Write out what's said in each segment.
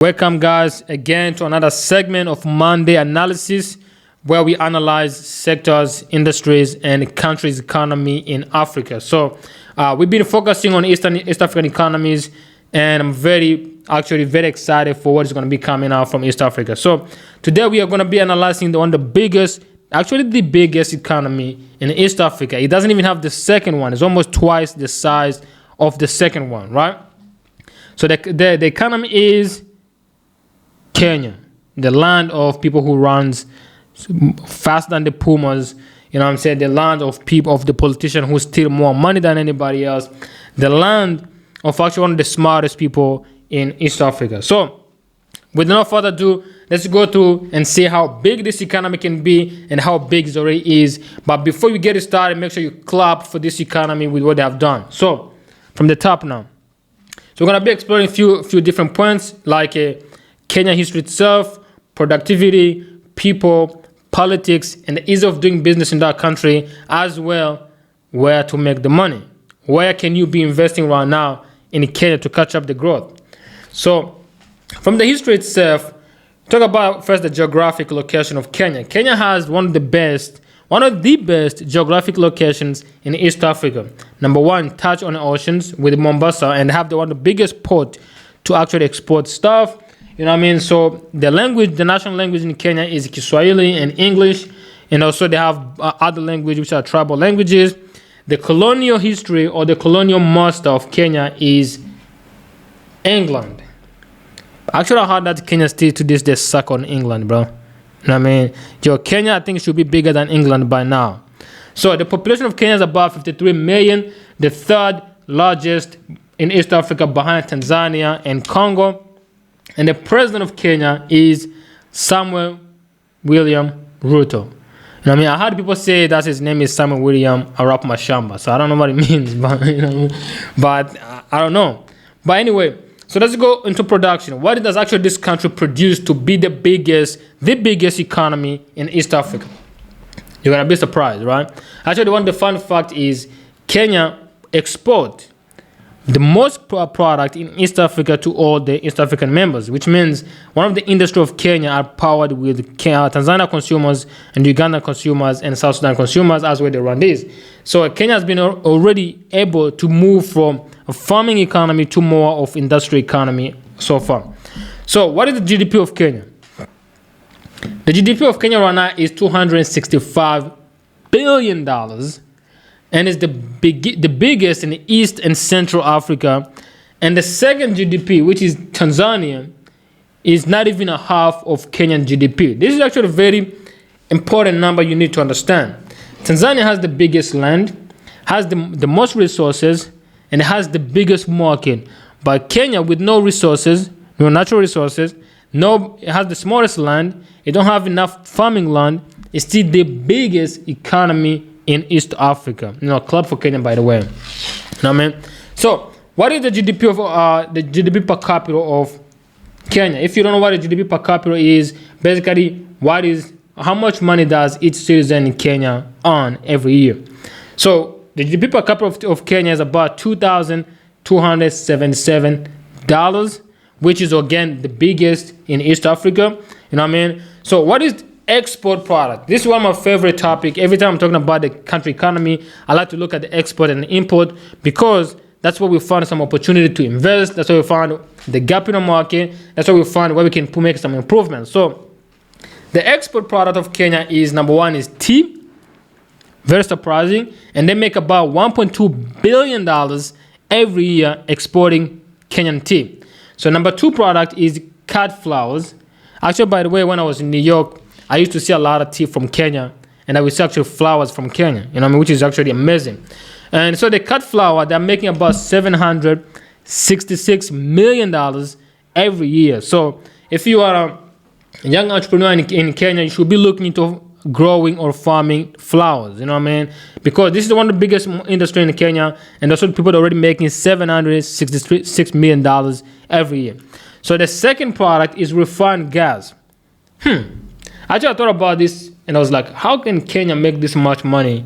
Welcome, guys, again to another segment of Monday Analysis, where we analyze sectors, industries, and countries' economy in Africa. So we've been focusing on East African economies, and I'm very excited for what is going to be coming out from East Africa. So today we are going to be analyzing the biggest economy in East Africa. It doesn't even have the second one. It's almost twice the size of the second one, right? So the economy is Kenya, the land of people who runs faster than the pumas. You know what I'm saying? The land of people, of the politician who steal more money than anybody else. The land of actually one of the smartest people in East Africa. So with no further ado, let's go through and see how big this economy can be and how big it already is. But before you get it started, make sure you clap for this economy with what they have done. So from the top now. So we're going to be exploring a few different points, like Kenya history itself, productivity, people, politics, and the ease of doing business in that country, as well where to make the money. Where can you be investing right now in Kenya to catch up the growth? So from the history itself, talk about first the geographic location of Kenya. Kenya has one of the best geographic locations in East Africa. Number one, touch on the oceans with Mombasa, and have one of the biggest port to actually export stuff. You know what I mean? So the national language in Kenya is Kiswahili and English, and also they have other languages which are tribal languages. The colonial history or the colonial master of Kenya is England. Actually, I heard that Kenya still to this day suck on England, bro. You know what I mean? Kenya, I think, should be bigger than England by now. So the population of Kenya is about 53 million, the third largest in East Africa behind Tanzania and Congo. And the president of Kenya is Samuel William Ruto. You know what I mean? I heard people say that his name is Samuel William Arap Mashamba. So I don't know what it means, but I don't know. But anyway, so let's go into production. What does actually this country produce to be the biggest economy in East Africa? You're gonna be surprised, right? Actually, one of the fun fact is Kenya export the most product in East Africa to all the East African members, which means one of the industry of Kenya are powered with Tanzania consumers and Uganda consumers and South Sudan consumers as well they run this. So Kenya has been already able to move from a farming economy to more of industry economy so far. So what is the GDP of Kenya? The GDP of Kenya right now is $265 billion. And it's the biggest in East and Central Africa. And the second GDP, which is Tanzania, is not even a half of Kenyan GDP. This is actually a very important number you need to understand. Tanzania has the biggest land, has the most resources, and has the biggest market. But Kenya, with no resources, no natural resources, it has the smallest land, it don't have enough farming land, it's still the biggest economy in East Africa. Club for Kenya, by the way. You know what I mean? So, what is the GDP of the GDP per capita of Kenya? If you don't know what the GDP per capita is, basically, how much money does each citizen in Kenya earn every year? So, the GDP per capita of Kenya is about $2,277, which is again the biggest in East Africa. You know what I mean? So, what is export product? This is one of my favorite topic. Every time I'm talking about the country economy, I like to look at the export and the import, because that's where we find some opportunity to invest. That's where we find the gap in the market. That's where we find where we can make some improvements. So the export product of Kenya is, number one, is tea. Very surprising. And they make about $1.2 billion every year exporting Kenyan tea. So number two product is cut flowers. Actually, by the way, when I was in New York, I used to see a lot of tea from Kenya, and I would see actually flowers from Kenya, which is actually amazing. And so the cut flower, they're making about $766 million every year. So if you are a young entrepreneur in Kenya, you should be looking into growing or farming flowers, you know what I mean? Because this is one of the biggest industry in Kenya, and also people are already making $766 million every year. So the second product is refined gas. Actually, I thought about this and I was like, how can Kenya make this much money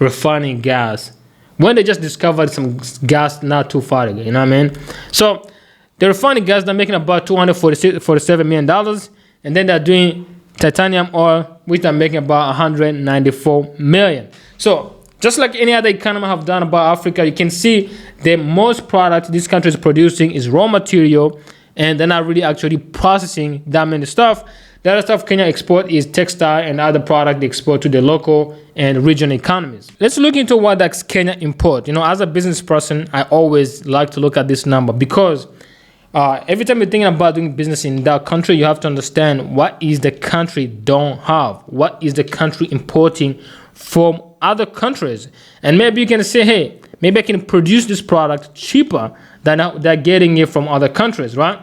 refining gas when they just discovered some gas not too far ago? You know what I mean? So The refining gas, they're making about $247 million. And then they're doing titanium oil, which they're making about 194 million. So just like any other economy have done about Africa, you can see the most product this country is producing is raw material, and they're not really actually processing that many stuff. The other stuff Kenya export is textile and other product they export to the local and regional economies. Let's look into what does Kenya import. As a business person, I always like to look at this number because every time you're thinking about doing business in that country, you have to understand what is the country don't have, what is the country importing from other countries. And maybe you can say, hey, maybe I can produce this product cheaper than they're getting it from other countries, right?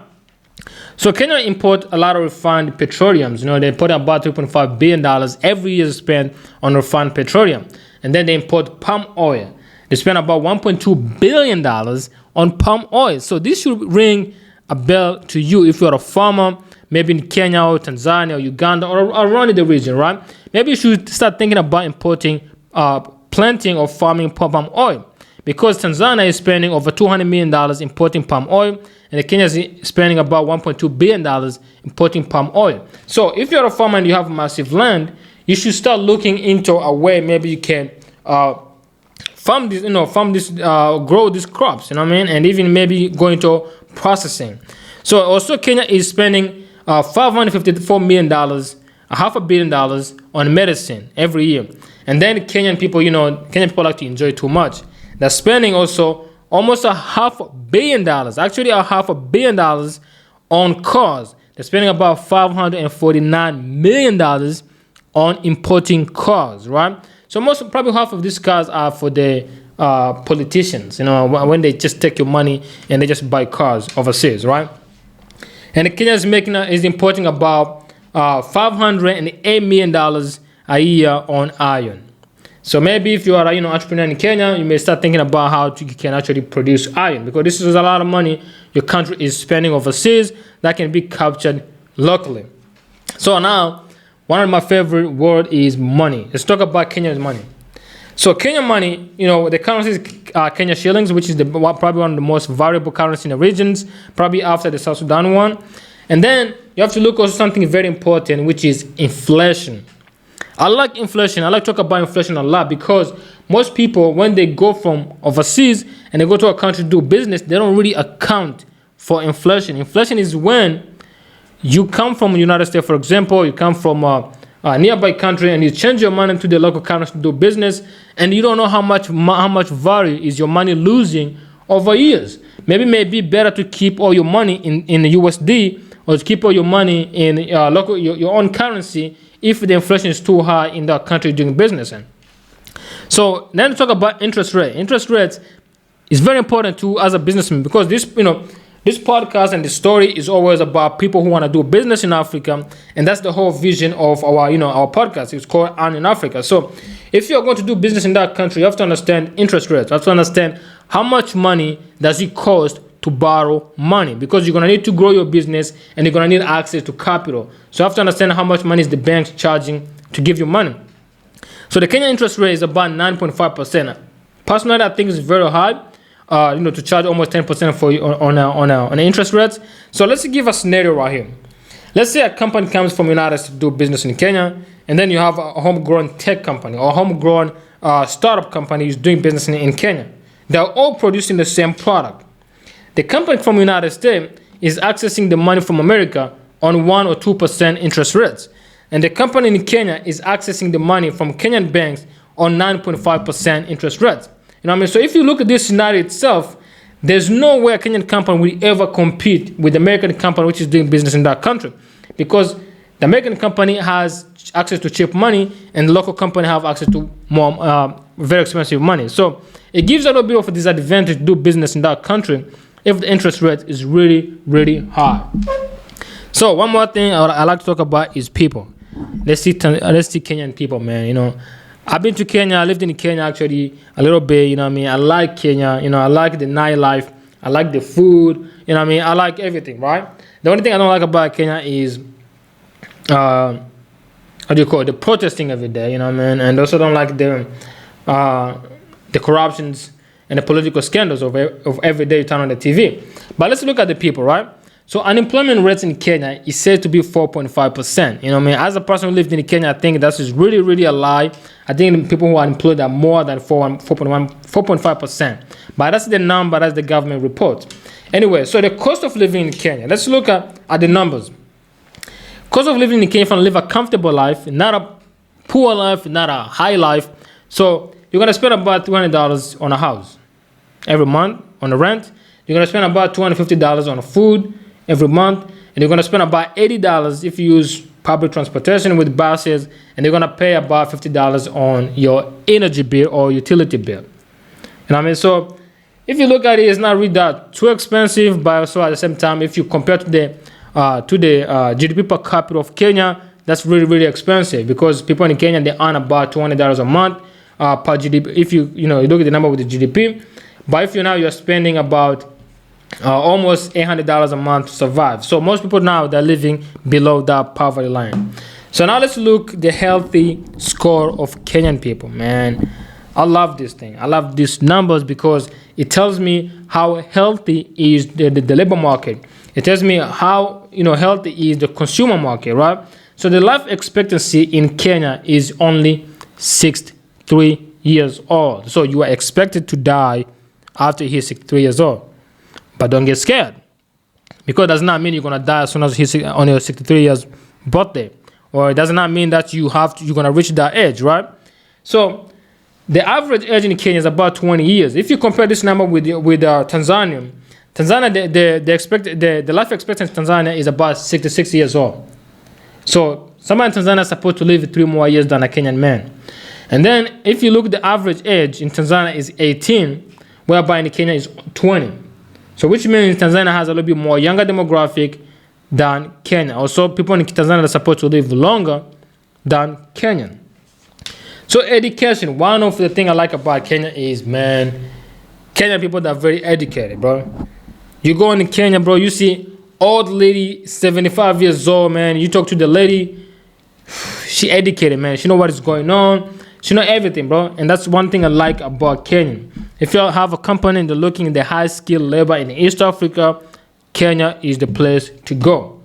So Kenya import a lot of refined petroleums. They put about $3.5 billion every year spent on refined petroleum. And then they import palm oil. They spend about $1.2 billion on palm oil. So this should ring a bell to you if you're a farmer, maybe in Kenya or Tanzania or Uganda or around the region, right? Maybe you should start thinking about importing, planting or farming palm oil. Because Tanzania is spending over $200 million importing palm oil, and Kenya is spending about $1.2 billion importing palm oil. So if you're a farmer and you have massive land, you should start looking into a way maybe you can farm this, grow these crops, and even maybe go into processing. So also Kenya is spending $554 million, $500 million on medicine every year. And then Kenyan people like to enjoy too much. They're spending also almost $500 million, actually $500 million on cars. They're spending about $549 million on importing cars, right? So probably half of these cars are for the politicians, when they just take your money and they just buy cars overseas, right? And Kenya is importing about $508 million a year on iron. So maybe if you are an entrepreneur in Kenya, you may start thinking about how you can actually produce iron, because this is a lot of money your country is spending overseas that can be captured locally. So now, one of my favorite words is money. Let's talk about Kenya's money. So Kenya money, the currency is Kenya shillings, which is probably one of the most valuable currency in the regions, probably after the South Sudan one. And then you have to look also something very important, which is inflation. I like inflation. I like to talk about inflation a lot because most people, when they go from overseas and they go to a country to do business, they don't really account for inflation. Inflation is when you come from the United States, for example, you come from a nearby country and you change your money to the local currency to do business, and you don't know how much value is your money losing over years. Maybe it may be better to keep all your money in the USD or to keep all your money in your own currency if the inflation is too high in that country doing business in. So then talk about interest rate. Interest rates is very important to as a businessman, because this podcast and the story is always about people who want to do business in Africa, and that's the whole vision of our podcast. It's called Earn in Africa. So if you're going to do business in that country, you have to understand interest rates. You have to understand how much money does it cost to borrow money, because you're going to need to grow your business and you're going to need access to capital. So you have to understand how much money is the bank charging to give you money. So the Kenya interest rate is about 9.5%. Personally, I think it's very high, to charge almost 10% for you on interest rates. So let's give a scenario right here. Let's say a company comes from the United States to do business in Kenya, and then you have a homegrown tech company or homegrown startup company who's doing business in Kenya. They're all producing the same product. The company from the United States is accessing the money from America on 1 or 2% interest rates. And the company in Kenya is accessing the money from Kenyan banks on 9.5% interest rates. So if you look at this scenario itself, there's no way a Kenyan company will ever compete with the American company which is doing business in that country, because the American company has access to cheap money and the local company have access to more very expensive money. So it gives a little bit of a disadvantage to do business in that country if the interest rate is really, really high. So one more thing I like to talk about is people. Let's see Kenyan people, man. I've been to Kenya. I lived in Kenya actually a little bit. I like Kenya. I like the nightlife. I like the food. I like everything, right? The only thing I don't like about Kenya is the protesting every day. And also don't like the corruptions and the political scandals of every day you turn on the TV. But let's look at the people, right? So unemployment rate in Kenya is said to be 4.5%. You know what I mean? As a person who lived in Kenya, I think that's just really, really a lie. I think people who are employed are more than 4.5%. But that's the number, that's the government report. Anyway, so the cost of living in Kenya. Let's look at the numbers. Cost of living in Kenya, if you want to live a comfortable life, not a poor life, not a high life. So you're going to spend about $200 on a house every month on the rent. You're going to spend about $250 on food every month. And you're going to spend about $80 if you use public transportation with buses. And you're going to pay about $50 on your energy bill or utility bill. You know what I mean? So if you look at it, it's not really that too expensive. But also at the same time, if you compare to the GDP per capita of Kenya, that's really, really expensive because people in Kenya, they earn about $200 a month per GDP. If you look at the number with the GDP, but if you're spending about almost $800 a month to survive. So most people now, they're living below that poverty line. So now let's look the healthy score of Kenyan people, man. I love this thing. I love these numbers because it tells me how healthy is the labor market. It tells me how healthy is the consumer market, right? So the life expectancy in Kenya is only 63 years old. So you are expected to die after you're 63 years old. But don't get scared, because it does not mean you're gonna die as soon as you're on your 63 years birthday, or it does not mean that you're gonna reach that age, right? So the average age in Kenya is about 20 years. If you compare this number with Tanzania, the life expectancy in Tanzania is about 66 years old. So somebody in Tanzania is supposed to live 3 more years than a Kenyan man. And then if you look at the average age in Tanzania is 18, whereby in Kenya is 20. So which means Tanzania has a little bit more younger demographic than Kenya. Also, people in Tanzania are supposed to live longer than Kenyan. So education, one of the things I like about Kenya is, man, Kenyan people that are very educated, bro. You go in Kenya, bro, you see old lady, 75 years old, man. You talk to the lady, she educated, man. She know what is going on. She know everything, bro. And that's one thing I like about Kenya. If you have a company and they're looking at the high-skilled labor in East Africa, Kenya is the place to go.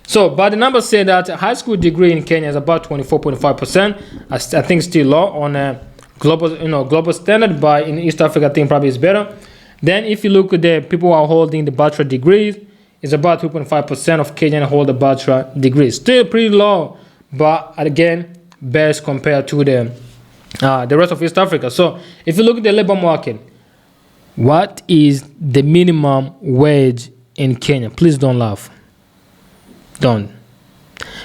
So, but the numbers say that a high school degree in Kenya is about 24.5%. I think still low on a global standard, but in East Africa, I think probably is better. Then if you look at the people who are holding the bachelor degrees, it's about 2.5% of Kenyan hold a bachelor degree. Still pretty low, but again, best compared to the rest of East Africa. So if you look at the labor market, what is the minimum wage in Kenya? Please don't laugh. Don't.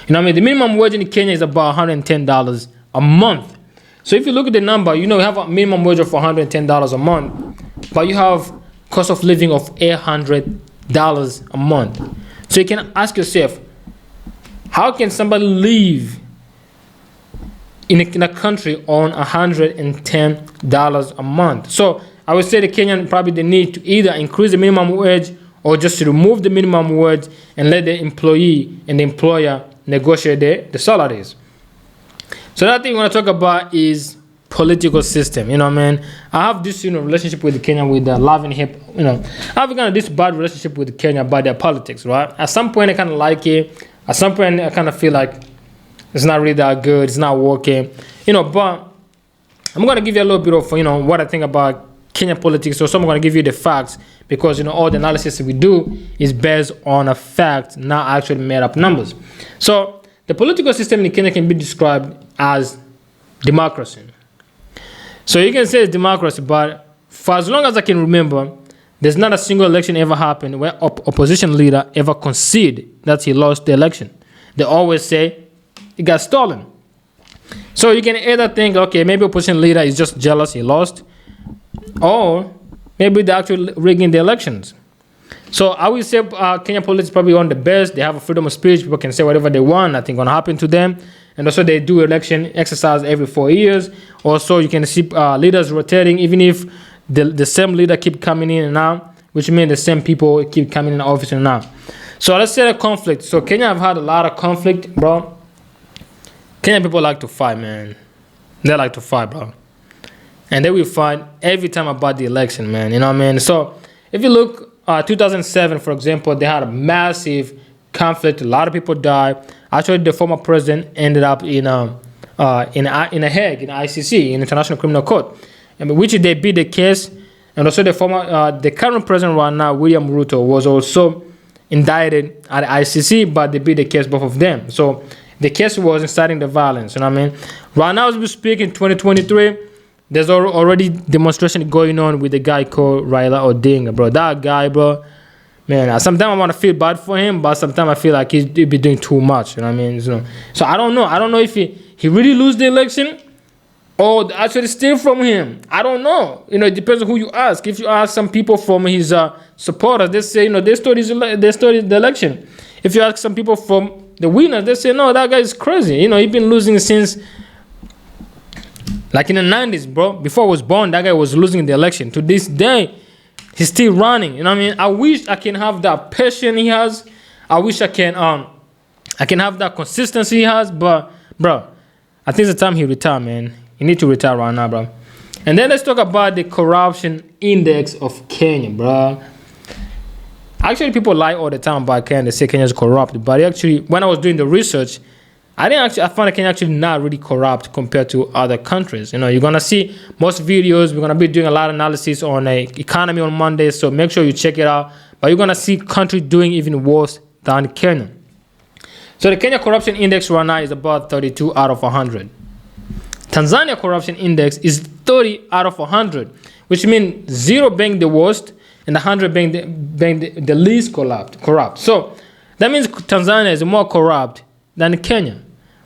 You know what I mean? The minimum wage in Kenya is about $110 a month. So if you look at the number, you have a minimum wage of $110 a month, but you have cost of living of $800 a month. So you can ask yourself, how can somebody live in a country on $110 a month? So I would say the Kenyan probably they need to either increase the minimum wage or just to remove the minimum wage and let the employee and the employer negotiate the salaries. So that thing I want to talk about is political system. You know what I mean? I have this relationship with Kenya with the love and hip. I have kind of this bad relationship with Kenya about their politics, right? At some point I kind of like it. At some point I kind of feel like it's not really that good. It's not working. But I'm going to give you a little bit of, what I think about Kenya politics. So I'm going to give you the facts because, all the analysis we do is based on a fact, not actually made up numbers. So the political system in Kenya can be described as democracy. So you can say it's democracy, but for as long as I can remember, there's not a single election ever happened where opposition leader ever conceded that he lost the election. They always say it got stolen. So you can either think, okay, maybe opposition leader is just jealous he lost, or maybe they're actually rigging the elections. So I would say Kenya politics is probably one of the best. They have a freedom of speech. People can say whatever they want. Nothing going to happen to them. And also they do election exercise every 4 years. Also you can see leaders rotating, even if the same leader keep coming in and out, which means the same people keep coming in office and out. So let's say a conflict. So Kenya have had a lot of conflict, bro. Kenyan people like to fight, man. They like to fight, bro. and they will fight every time about the election, man. You know what I mean? So if you look, 2007, for example, they had a massive conflict. A lot of people died. Actually, the former president ended up in a Hague, in ICC, in International Criminal Court, which they beat the case. And also the current president right now, William Ruto, was also indicted at ICC, but they beat the case, both of them. So the case was inciting the violence. You know what I mean? Right now, as we speak, in 2023, there's already demonstration going on with the guy called Raila Odinga, bro. That guy, bro, man, sometimes I want to feel bad for him, but sometimes I feel like he'd be doing too much. You know what I mean? So I don't know. I don't know if he really lose the election or actually steal from him. I don't know. You know, it depends on who you ask. If you ask some people from his supporters, they say, you know, they stole the election. If you ask some people from the winners, they say, no, that guy is crazy. You know, he's been losing since, like in the 90s, bro. Before I was born, that guy was losing the election. To this day, he's still running. You know what I mean? I wish I can have that passion he has. I wish I can have that consistency he has. But, bro, I think it's the time he retire, man. You need to retire right now, bro. And then let's talk about the corruption index of Kenya, bro. Actually, people lie all the time about Kenya. They say Kenya is corrupt. But actually, when I was doing the research, I found that Kenya actually not really corrupt compared to other countries. You know, you're going to see most videos. We're going to be doing a lot of analysis on the economy on Monday. So make sure you check it out. But you're going to see countries doing even worse than Kenya. So the Kenya corruption index right now is about 32 out of 100. Tanzania corruption index is 30 out of 100, which means 0 being the worst and 100 being the least corrupt. So that means Tanzania is more corrupt than Kenya.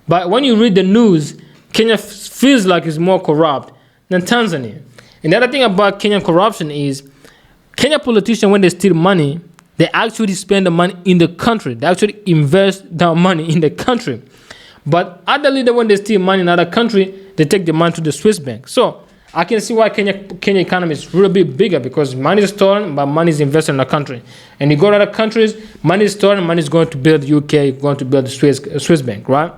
But when you read the news, Kenya feels like it's more corrupt than Tanzania. And the other thing about Kenyan corruption is Kenya politicians, when they steal money, they actually spend the money in the country. They actually invest that money in the country. But other leaders, when they steal money in another country, they take the money to the Swiss bank. So I can see why Kenya economy is really bigger, because money is stolen, but money is invested in the country. And you go to other countries, money is stolen, money is going to build the UK, going to build the Swiss bank, right?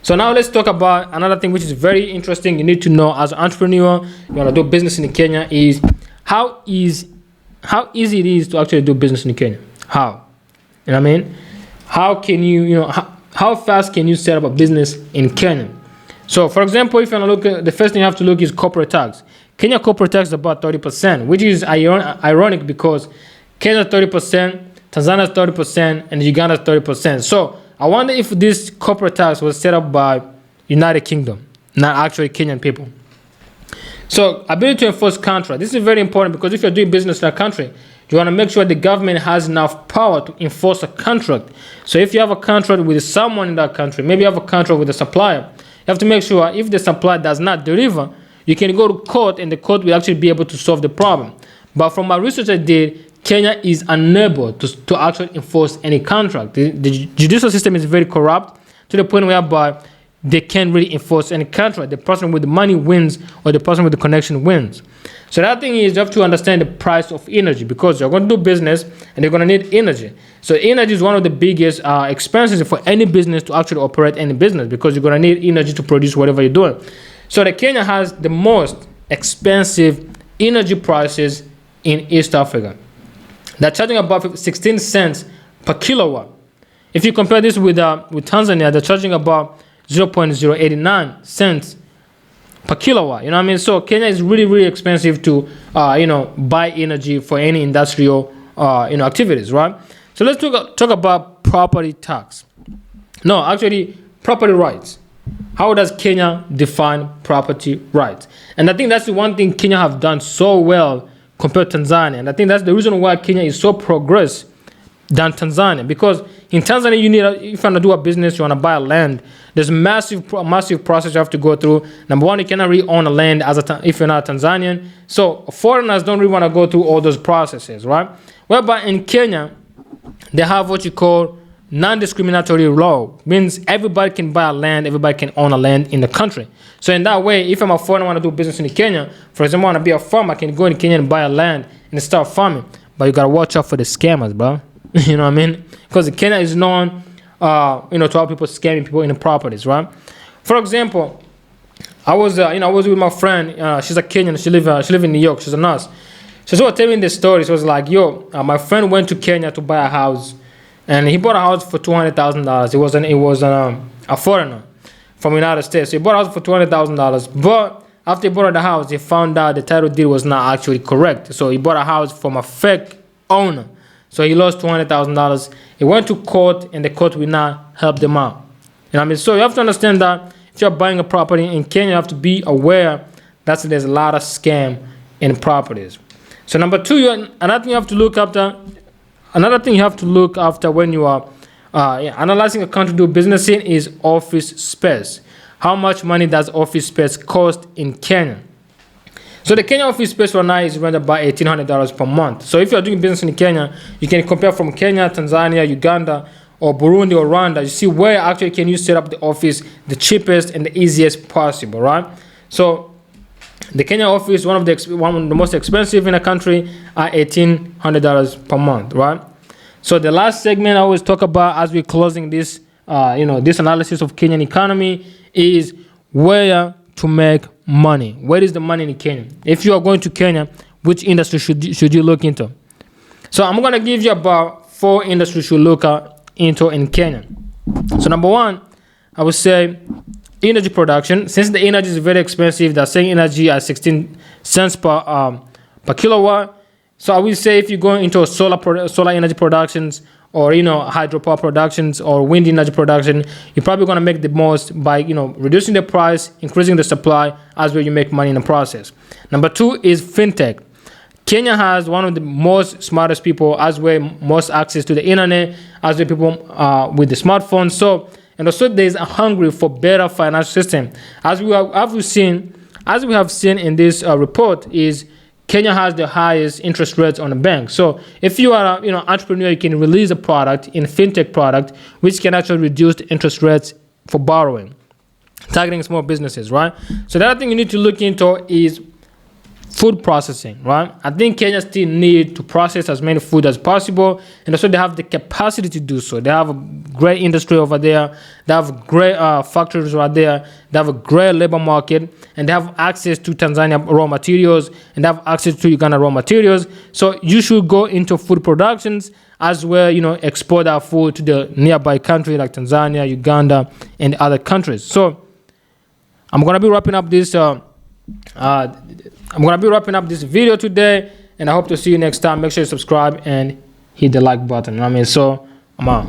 So now let's talk about another thing which is very interesting. You need to know as an entrepreneur, you want to do business in Kenya, is how easy it is to actually do business in Kenya. How? You know what I mean? How can how fast can you set up a business in Kenya? So, for example, if you want to look at, the first thing you have to look is corporate tax. Kenya corporate tax is about 30%, which is ironic because Kenya is 30%, Tanzania is 30%, and Uganda is 30%. So, I wonder if this corporate tax was set up by United Kingdom, not actually Kenyan people. So, ability to enforce contract. This is very important because if you're doing business in a country, you want to make sure the government has enough power to enforce a contract. So if you have a contract with someone in that country, maybe you have a contract with a supplier, you have to make sure if the supplier does not deliver, you can go to court and the court will actually be able to solve the problem. But from my research I did, Kenya is unable to actually enforce any contract. The judicial system is very corrupt to the point whereby they can't really enforce any contract. The person with the money wins, or the person with the connection wins. So that thing is, you have to understand the price of energy, because you're going to do business and you're going to need energy. So energy is one of the biggest expenses for any business to actually operate any business, because you're going to need energy to produce whatever you're doing. So the Kenya has the most expensive energy prices in East Africa. They're charging about 16 cents per kilowatt. If you compare this with Tanzania, they're charging about 0.089 cents per kilowatt. You know what I mean? So Kenya is really, really expensive to, buy energy for any industrial, activities, right? So let's talk about property tax. No, actually, property rights. How does Kenya define property rights? And I think that's the one thing Kenya have done so well compared to Tanzania. And I think that's the reason why Kenya is so progressive than Tanzania. Because in Tanzania, if you want to do a business, you want to buy a land, there's massive process you have to go through. Number one, you cannot really own a land if you're not a Tanzanian. So foreigners don't really want to go through all those processes, right? Whereby in Kenya, they have what you call non-discriminatory law. Means everybody can buy a land, everybody can own a land in the country. So in that way, if I'm a foreigner, want to do business in Kenya, for example, I want to be a farmer, I can go in Kenya and buy a land and start farming. But you got to watch out for the scammers, bro. You know what I mean? Because Kenya is known, to how people scamming people in the properties, right? For example, I was, I was with my friend. She's a Kenyan. She live in New York. She's a nurse. So she was telling this story. She was like, "Yo, my friend went to Kenya to buy a house, and he bought a house for $200,000. It was a foreigner from the United States. So he bought a house for $200,000. But after he bought the house, he found out the title deed was not actually correct. So he bought a house from a fake owner. So he lost $200,000. He went to court, and the court will not help them out. You know what I mean? So you have to understand that if you're buying a property in Kenya, you have to be aware that there's a lot of scam in properties. So number two, another thing you have to look after when you are analyzing a country to do business in is office space. How much money does office space cost in Kenya? So the Kenya office space right now is around about $1,800 per month. So if you're doing business in Kenya, you can compare from Kenya, Tanzania, Uganda, or Burundi or Rwanda. You see where actually can you set up the office the cheapest and the easiest possible, right? So the Kenya office, one of the most expensive in the country, are $1,800 per month, right? So the last segment I always talk about as we're closing this, this analysis of Kenyan economy is where to make money. Where is the money in Kenya? If you are going to Kenya, which industry should you look into? So I'm gonna give you about 4 industries you should look into in Kenya. So number 1, I would say energy production. Since the energy is very expensive, they're selling energy at 16 cents per kilowatt. So I will say if you go into solar energy productions, or hydropower productions, or wind energy production, you're probably going to make the most by reducing the price, increasing the supply, as well you make money in the process. Number 2 is fintech. Kenya has one of the most smartest people, as well most access to the internet, as well people with the smartphones. So and also there's a hungry for better financial system. As we have seen in this report, is Kenya has the highest interest rates on the bank. So if you are an entrepreneur, you can release a product in fintech product which can actually reduce the interest rates for borrowing, targeting small businesses, right? So the other thing you need to look into is food processing, right? I think Kenya still need to process as many food as possible, and also they have the capacity to do so. They have a great industry over there. They have great factories right there. They have a great labor market, and they have access to Tanzania raw materials, and they have access to Uganda raw materials. So you should go into food productions as well, export our food to the nearby country like Tanzania, Uganda, and other countries. So I'm gonna be wrapping up this. I'm gonna be wrapping up this video today, and I hope to see you next time. Make sure you subscribe and hit the like button. So I'm out.